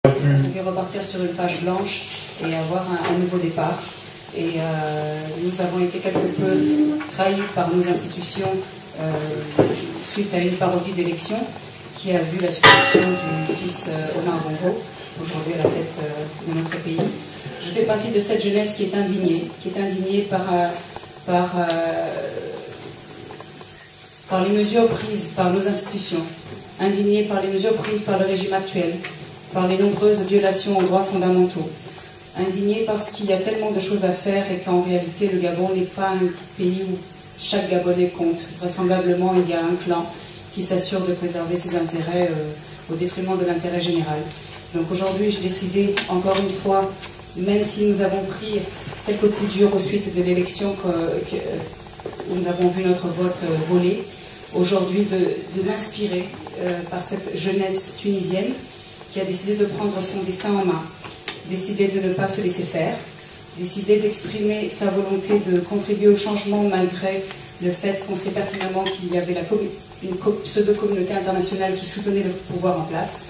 On pouvait repartir sur une page blanche et avoir un nouveau départ. Et nous avons été quelque peu trahis par nos institutions suite à une parodie d'élection qui a vu la succession du fils Omar Bongo, aujourd'hui à la tête de notre pays. Je fais partie de cette jeunesse qui est indignée par les mesures prises par nos institutions, indignée par les mesures prises par le régime actuel, par les nombreuses violations aux droits fondamentaux, indignée parce qu'il y a tellement de choses à faire et qu'en réalité le Gabon n'est pas un pays où chaque Gabonais compte. Vraisemblablement, il y a un clan qui s'assure de préserver ses intérêts au détriment de l'intérêt général. Donc aujourd'hui, j'ai décidé, encore une fois, même si nous avons pris quelques coups durs aux suites de l'élection où nous avons vu notre vote volé, aujourd'hui de m'inspirer par cette jeunesse tunisienne qui a décidé de prendre son destin en main, décidé de ne pas se laisser faire, décidé d'exprimer sa volonté de contribuer au changement malgré le fait qu'on sait pertinemment qu'il y avait une pseudo-communauté internationale qui soutenait le pouvoir en place.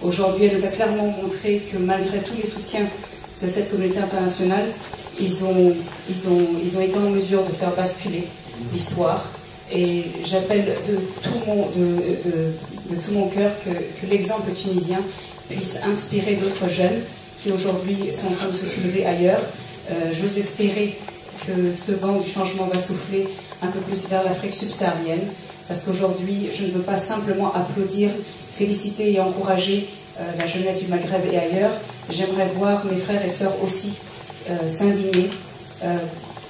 Aujourd'hui, elle nous a clairement montré que malgré tous les soutiens de cette communauté internationale, ils ont été en mesure de faire basculer l'histoire. Et j'appelle de tout mon cœur que l'exemple tunisien puisse inspirer d'autres jeunes qui aujourd'hui sont en train de se soulever ailleurs. J'ose espérer que ce vent du changement va souffler un peu plus vers l'Afrique subsaharienne, parce qu'aujourd'hui, je ne veux pas simplement applaudir, féliciter et encourager la jeunesse du Maghreb et ailleurs. J'aimerais voir mes frères et sœurs aussi s'indigner,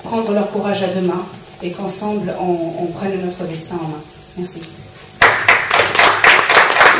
prendre leur courage à deux mains et qu'ensemble, on prenne notre destin en main. Merci.